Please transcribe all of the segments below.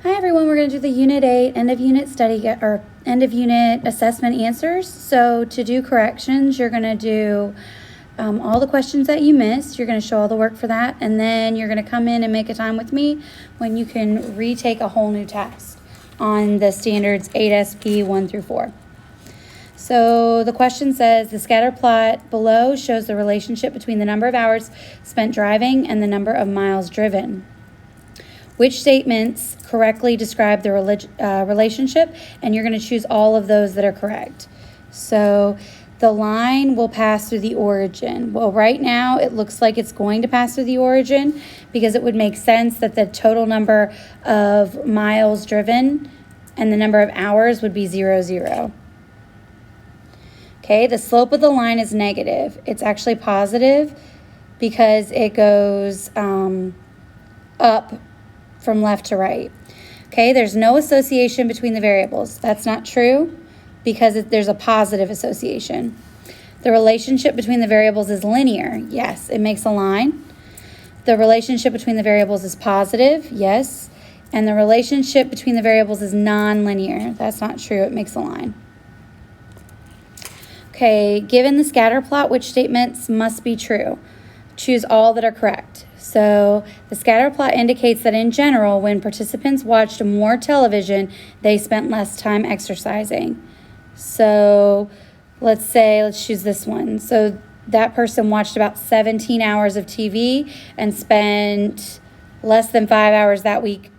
Hi everyone, we're going to do the Unit 8 end of unit study or end of unit assessment answers. So to do corrections, you're going to do all the questions that you missed. You're going to show all the work for that, and then you're going to come in and make a time with me when you can retake a whole new test on the standards 8SP 1 through 4. So the question says, the scatter plot below shows the relationship between the number of hours spent driving and the number of miles driven. Which statements correctly describe the relationship? And you're going to choose all of those that are correct. So the line will pass through the origin. Well, right now it looks like it's going to pass through the origin because it would make sense that the total number of miles driven and the number of hours would be 0, 0. Okay, the slope of the line is negative. It's actually positive because it goes up from left to right. Okay, there's no association between the variables. That's not true because there's a positive association. The relationship between the variables is linear. Yes, it makes a line. The relationship between the variables is positive. Yes. And the relationship between the variables is non-linear. That's not true. It makes a line. Okay, given the scatter plot, which statements must be true? Choose all that are correct. So the scatter plot indicates that in general, when participants watched more television, they spent less time exercising. So let's choose this one. So that person watched about 17 hours of TV and spent less than 5 hours that week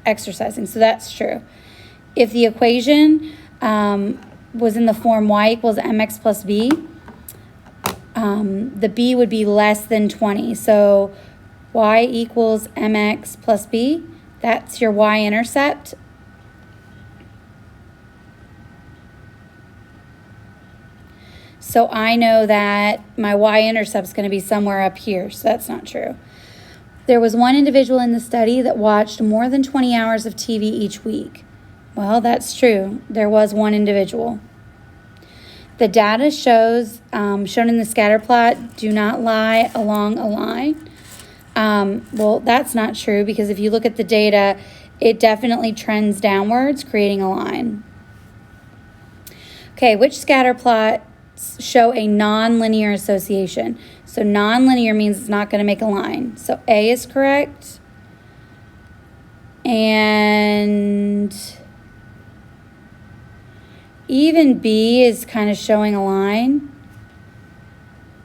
exercising. So that's true. If the equation was in the form y equals mx plus b, the b would be less than 20. So y equals mx plus b, that's your y-intercept. So I know that my y-intercept is going to be somewhere up here, so that's not true. There was one individual in the study that watched more than 20 hours of TV each week. Well, that's true. There was one individual. The data shows, shown in the scatter plot, do not lie along a line. Well, that's not true because if you look at the data, it definitely trends downwards, creating a line. Okay, which scatter plots show a non-linear association? So non-linear means it's not going to make a line. So A is correct. And even B is kind of showing a line.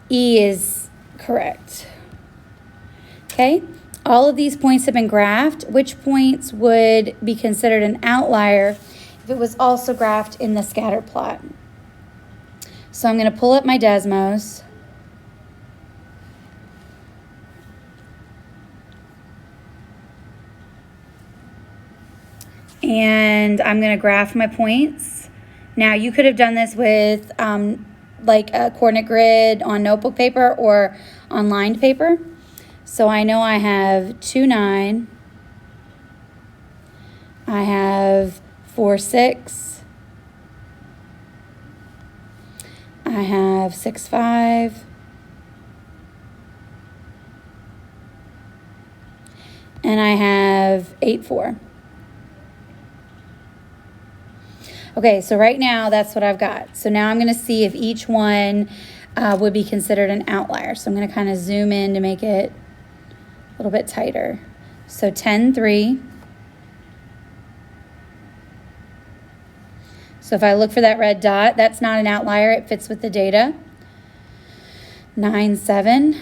E is correct. Okay, all of these points have been graphed. Which points would be considered an outlier if it was also graphed in the scatter plot? So I'm going to pull up my Desmos. And I'm going to graph my points. Now, you could have done this with like a coordinate grid on notebook paper or on lined paper. So I know I have 2, 9. I have 4, 6. I have 6, 5. And I have 8, 4. Okay, so right now that's what I've got. So now I'm going to see if each one would be considered an outlier. So I'm going to kind of zoom in to make it a little bit tighter. So 10, 3. So if I look for that red dot, that's not an outlier. It fits with the data. 9, 7.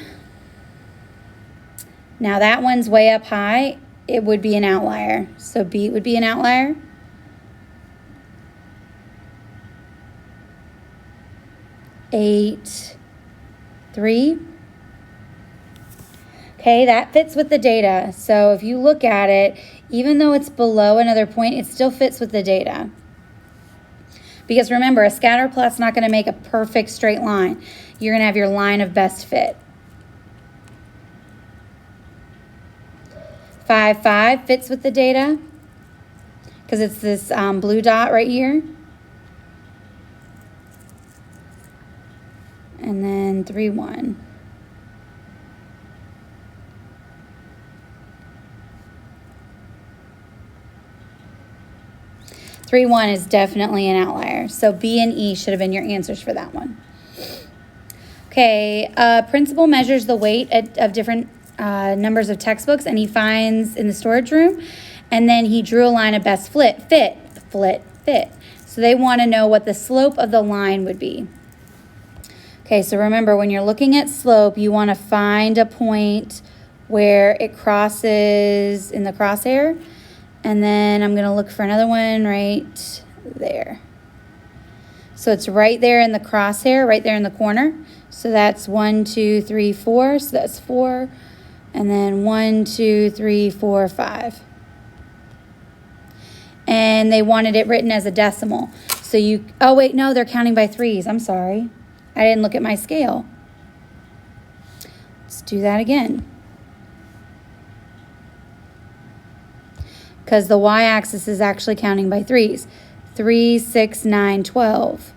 Now that one's way up high. It would be an outlier. So B would be an outlier. 8, 3. Okay, that fits with the data. So if you look at it, even though it's below another point, it still fits with the data. Because remember, a scatter plot's not going to make a perfect straight line. You're going to have your line of best fit. 5, 5 fits with the data because it's this blue dot right here. And then 3, 1. 3-1 is definitely an outlier. So B and E should have been your answers for that one. Okay, principal measures the weight of different numbers of textbooks, and he finds in the storage room, and then he drew a line of best fit. So they want to know what the slope of the line would be. Okay, so remember, when you're looking at slope, you want to find a point where it crosses in the crosshair, and then I'm going to look for another one right there. So it's right there in the crosshair, right there in the corner. So that's 1, 2, 3, 4. So that's 4. And then 1, 2, 3, 4, 5. And they wanted it written as a decimal. So you, oh wait, no, they're counting by threes. I'm sorry. I didn't look at my scale. Let's do that again. Because the y-axis is actually counting by threes. 3, 6, 9, 12.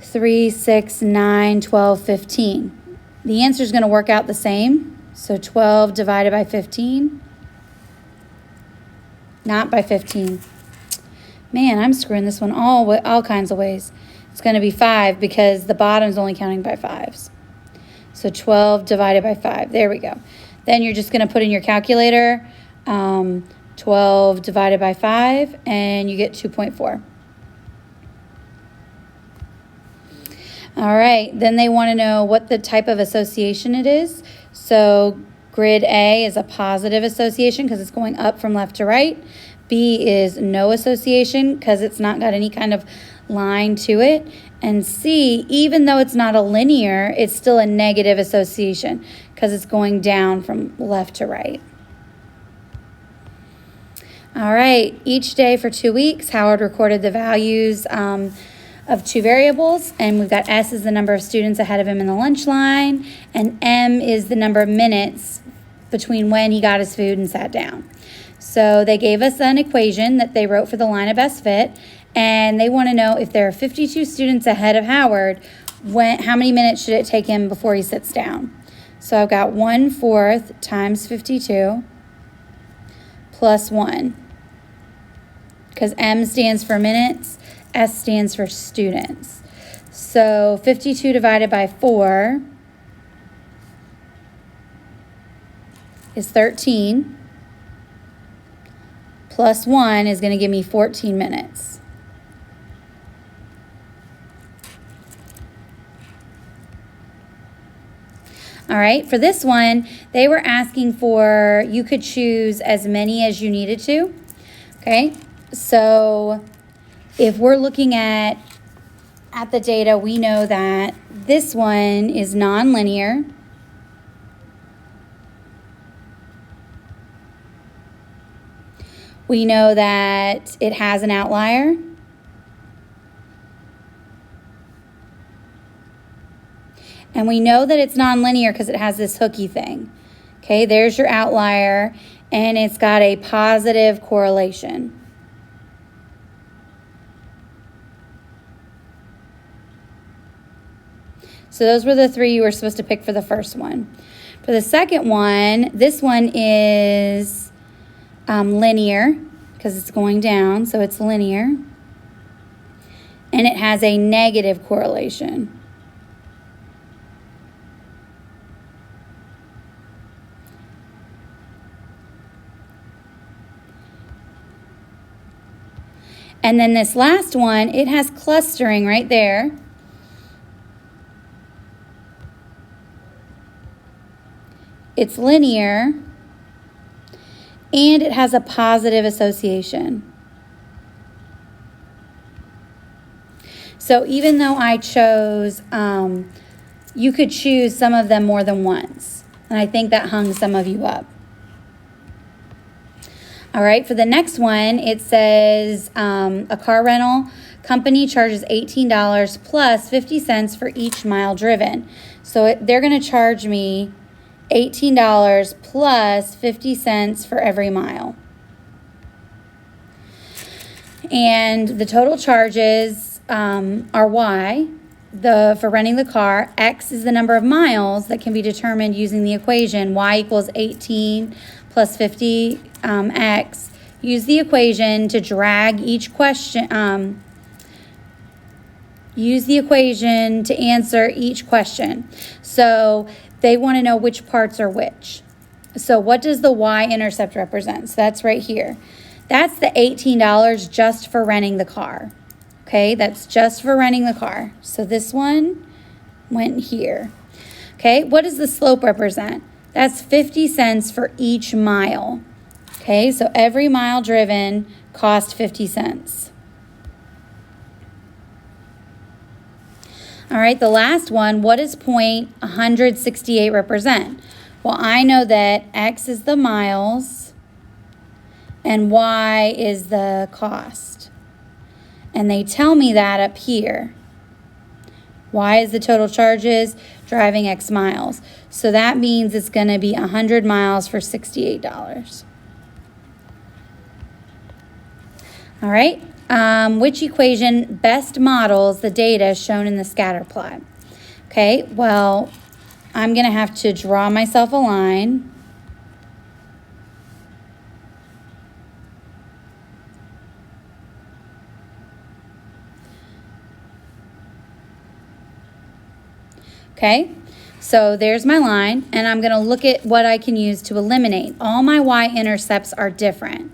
3, 6, 9, 12, 15. The answer is going to work out the same. So 12 divided by 15. Not by 15. Man, I'm screwing this one all kinds of ways. It's going to be 5 because the bottom's only counting by 5s. So 12 divided by 5. There we go. Then you're just going to put in your calculator 12 divided by 5, and you get 2.4. All right, then they want to know what the type of association it is. So grid A is a positive association because it's going up from left to right. B is no association because it's not got any kind of line to it. And C, even though it's not a linear, it's still a negative association because it's going down from left to right. All right, each day for 2 weeks, Howard recorded the values of 2 variables, and we've got S is the number of students ahead of him in the lunch line, and M is the number of minutes between when he got his food and sat down. So they gave us an equation that they wrote for the line of best fit, and they want to know if there are 52 students ahead of Howard, how many minutes should it take him before he sits down? So I've got 1/4 times 52 plus 1, because M stands for minutes, S stands for students. So 52 divided by 4 is 13. Plus 1 is going to give me 14 minutes. All right, for this one, they were asking for, you could choose as many as you needed to. Okay, so if we're looking at the data, we know that this one is nonlinear. We know that it has an outlier. And we know that it's nonlinear because it has this hooky thing. Okay, there's your outlier, and it's got a positive correlation. So those were the 3 you were supposed to pick for the first one. For the second one, this one is linear because it's going down, so it's linear. And it has a negative correlation. And then this last one, it has clustering right there. It's linear, and it has a positive association. So even though I chose, you could choose some of them more than once. And I think that hung some of you up. All right, for the next one, it says a car rental company charges $18 plus 50 cents for each mile driven. So they're going to charge me $18 plus 50 cents for every mile. And the total charges are Y. For renting the car, X is the number of miles that can be determined using the equation. Y equals 18 plus 50 X use the equation to drag each question, use the equation to answer each question. So they want to know which parts are which. So what does the y-intercept represent? So that's right here. That's the $18 just for renting the car. Okay, that's just for renting the car. So this one went here. Okay, what does the slope represent? That's 50 cents for each mile. Okay, so every mile driven cost 50 cents. All right, the last one, what does point 168 represent? Well, I know that X is the miles and Y is the cost. And they tell me that up here. Y is the total charges, driving X miles. So that means it's going to be 100 miles for $68. All right. Which equation best models the data shown in the scatter plot? Okay, well, I'm going to have to draw myself a line. Okay, so there's my line, and I'm going to look at what I can use to eliminate. All my y-intercepts are different,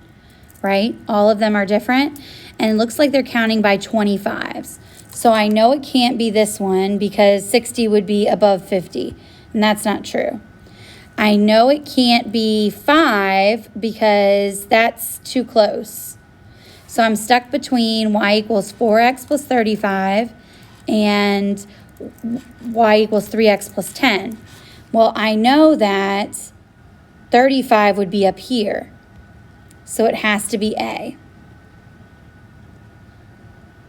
right? All of them are different, and it looks like they're counting by 25s. So I know it can't be this one because 60 would be above 50, and that's not true. I know it can't be 5 because that's too close. So I'm stuck between y equals 4x plus 35 and y equals 3x plus 10. Well, I know that 35 would be up here, so it has to be A.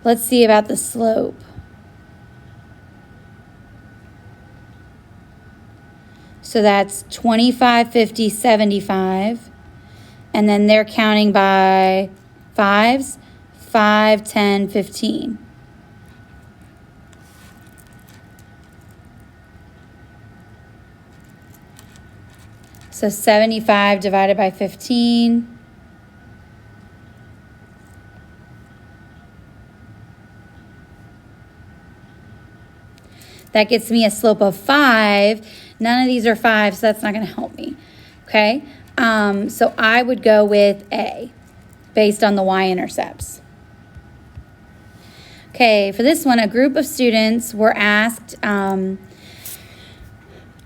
Let's see about the slope. So that's 25, 50, 75. And then they're counting by 5s, 5, 10, 15. So 75 divided by 15. That gets me a slope of 5. None of these are 5, so that's not going to help me. Okay, so I would go with A based on the y-intercepts. Okay, for this one, a group of students were asked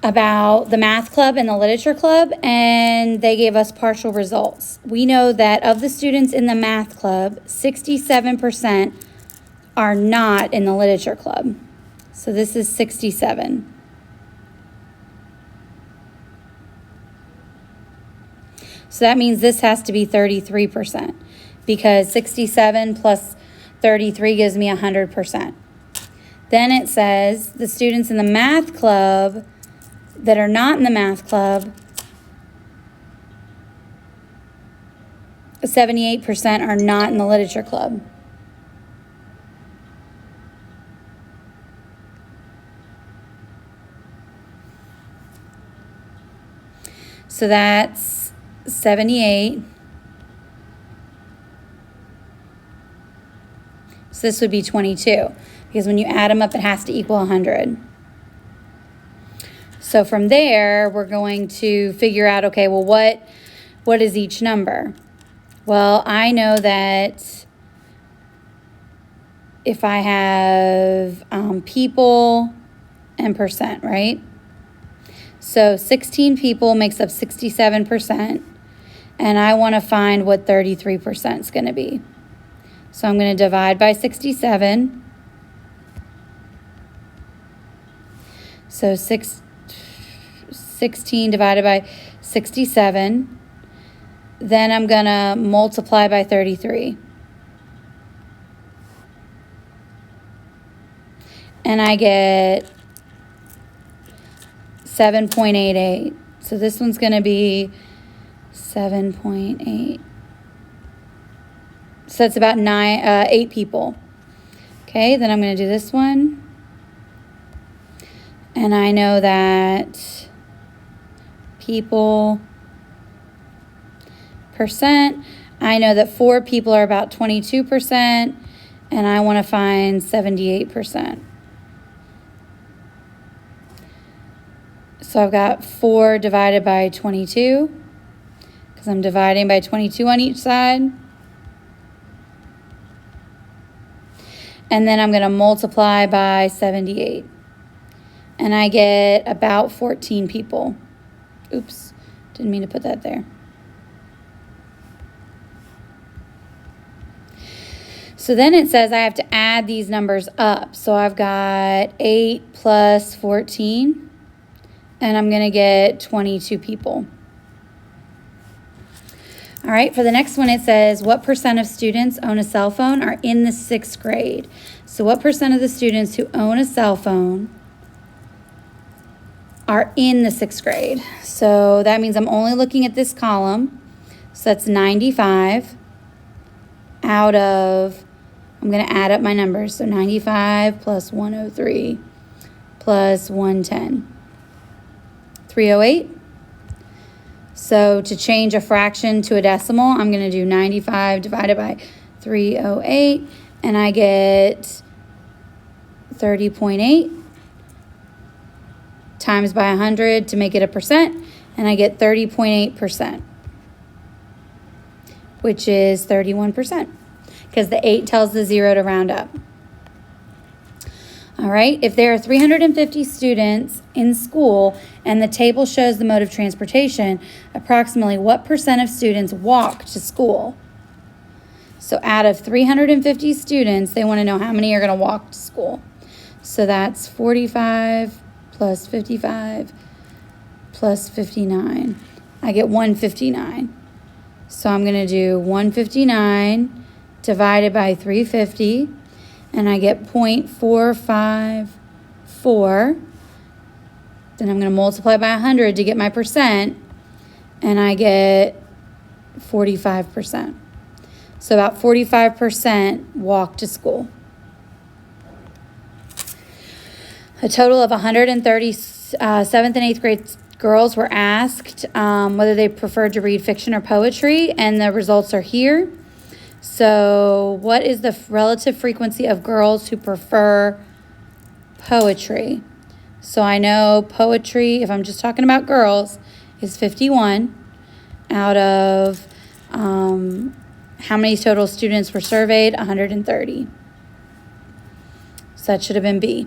about the math club and the literature club, and they gave us partial results. We know that of the students in the math club, 67% are not in the literature club. So this is 67. So that means this has to be 33% because 67 plus 33 gives me 100%. Then it says the students in the math club that are not in the math club, 78% are not in the literature club. So that's 78. So this would be 22 because when you add them up, it has to equal 100. So from there, we're going to figure out, okay, well, what is each number? Well, I know that if I have people and percent, right? So 16 people makes up 67%, and I want to find what 33% is going to be. So I'm going to divide by 67. So 16 divided by 67. Then I'm going to multiply by 33. And I get 7.88. So this one's going to be 7.8. So that's about 8 people. Okay, then I'm going to do this one. And I know that people percent, I know that 4 people are about 22%, and I want to find 78%. So I've got 4 divided by 22, because I'm dividing by 22 on each side. And then I'm going to multiply by 78. And I get about 14 people. Oops, didn't mean to put that there. So then it says I have to add these numbers up. So I've got 8 plus 14, and I'm going to get 22 people. All right, for the next one, it says, what percent of students own a cell phone are in the 6th grade? So what percent of the students who own a cell phone are in the 6th grade? So that means I'm only looking at this column. So that's 95 out of, I'm going to add up my numbers. So 95 plus 103 plus 110. 308. So to change a fraction to a decimal, I'm going to do 95 divided by 308, and I get 30.8 times by 100 to make it a percent, and I get 30.8%, which is 31%, because the 8 tells the 0 to round up. All right, if there are 350 students in school and the table shows the mode of transportation, approximately what percent of students walk to school? So out of 350 students, they want to know how many are going to walk to school. So that's 45 plus 55 plus 59. I get 159. So I'm going to do 159 divided by 350. And I get 0.454. Then I'm going to multiply by 100 to get my percent, and I get 45%. So about 45% walk to school. A total of 130 7th and 8th grade girls were asked whether they preferred to read fiction or poetry, and the results are here. So what is the relative frequency of girls who prefer poetry? So I know poetry, if I'm just talking about girls, is 51 out of how many total students were surveyed? 130. So that should have been B.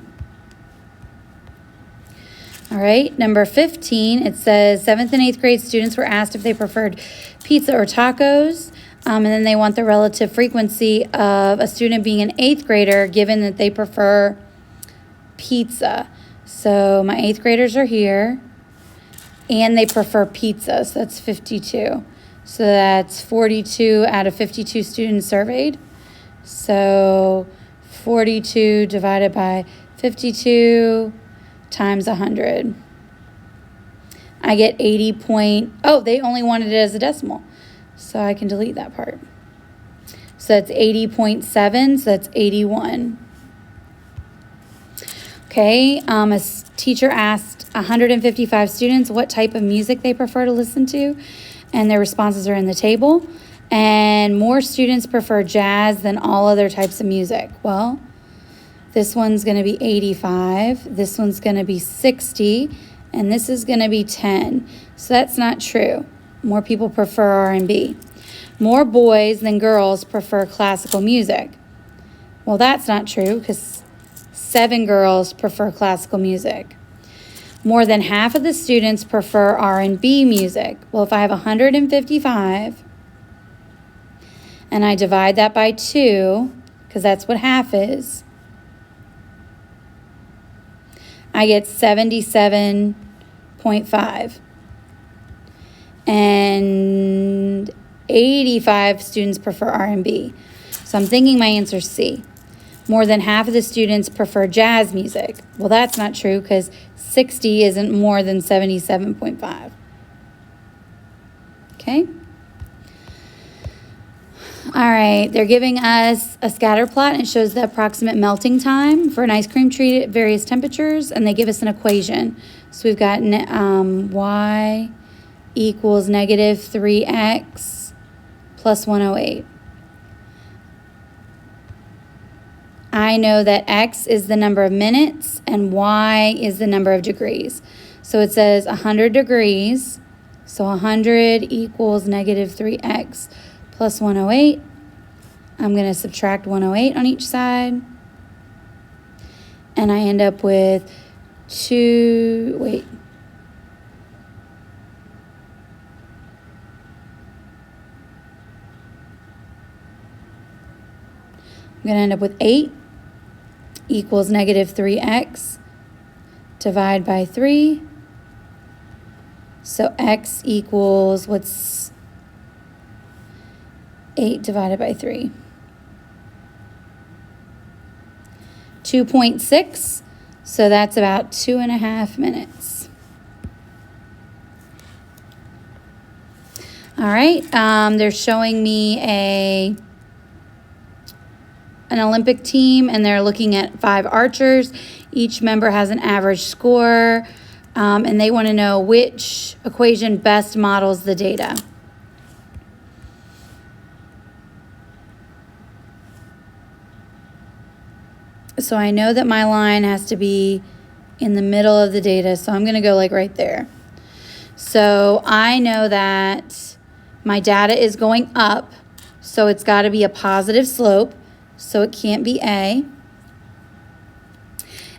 All right, number 15, it says 7th and 8th grade students were asked if they preferred pizza or tacos. And then they want the relative frequency of a student being an 8th grader given that they prefer pizza. So my 8th graders are here, and they prefer pizza, so that's 52. So that's 42 out of 52 students surveyed. So 42 divided by 52 times 100. I get 80 oh, they only wanted it as a decimal. So I can delete that part. So that's 80.7, so that's 81. Okay, a teacher asked 155 students what type of music they prefer to listen to, and their responses are in the table. And more students prefer jazz than all other types of music. Well, this one's going to be 85, this one's going to be 60, and this is going to be 10. So that's not true. More people prefer R&B. More boys than girls prefer classical music. Well, that's not true, because 7 girls prefer classical music. More than half of the students prefer R&B music. Well, if I have 155 and I divide that by 2, because that's what half is, I get 77.5. And 85 students prefer R&B. So I'm thinking my answer is C. More than half of the students prefer jazz music. Well, that's not true, because 60 isn't more than 77.5. Okay? All right, they're giving us a scatter plot, and it shows the approximate melting time for an ice cream treat at various temperatures, and they give us an equation. So we've got y equals negative 3x plus 108. I know that X is the number of minutes and Y is the number of degrees. So it says 100 degrees. So 100 equals negative 3X plus 108. I'm going to subtract 108 on each side. And I end up with I'm going to end up with 8 equals negative 3X. Divide by 3. So X equals, what's 8 divided by 3? 2.6. So that's about 2.5 minutes. All right, they're showing me an Olympic team, and they're looking at 5 archers. Each member has an average score, and they want to know which equation best models the data. So I know that my line has to be in the middle of the data, so I'm going to go like right there. So I know that my data is going up, so it's got to be a positive slope, so it can't be A.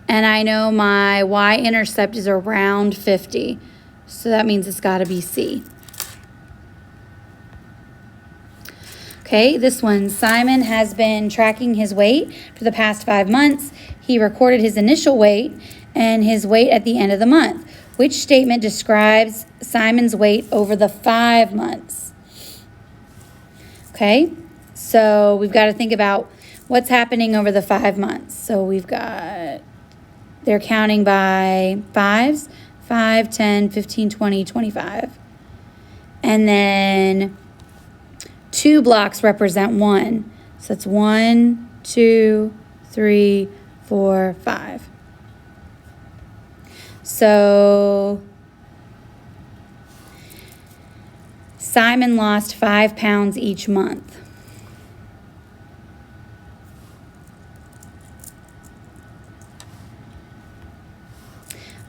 And I know my y-intercept is around 50, so that means it's got to be C. Okay, this one, Simon has been tracking his weight for the past 5 months. He recorded his initial weight and his weight at the end of the month. Which statement describes Simon's weight over the 5 months? Okay, so we've got to think about what's happening over the 5 months. So we've got, they're counting by 5s, 5, 10, 15, 20, 25. And then 2 blocks represent 1. So it's 1, 2, 3, 4, 5. So Simon lost 5 pounds each month.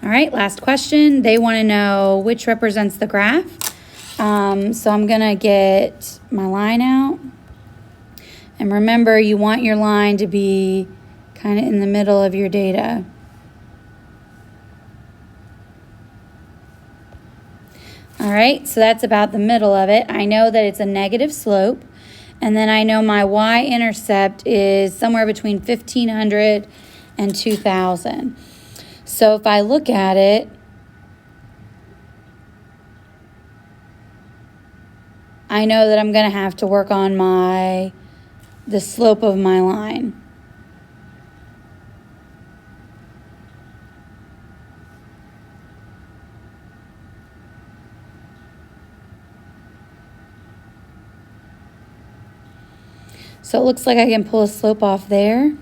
All right, last question. They want to know which represents the graph. So I'm going to get my line out. And remember, you want your line to be kind of in the middle of your data. All right, so that's about the middle of it. I know that it's a negative slope. And then I know my y-intercept is somewhere between 1,500 and 2,000. So if I look at it, I know that I'm going to have to work on the slope of my line. So it looks like I can pull a slope off there.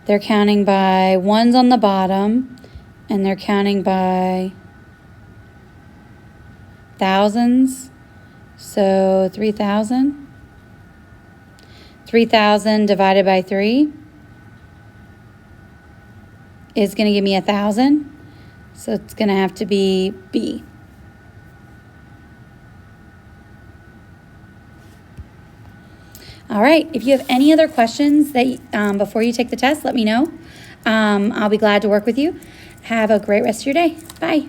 They're counting by 1s on the bottom, and they're counting by thousands. So 3,000. 3,000 divided by 3 is going to give me 1,000. So it's going to have to be B. All right, if you have any other questions that before you take the test, let me know. I'll be glad to work with you. Have a great rest of your day. Bye.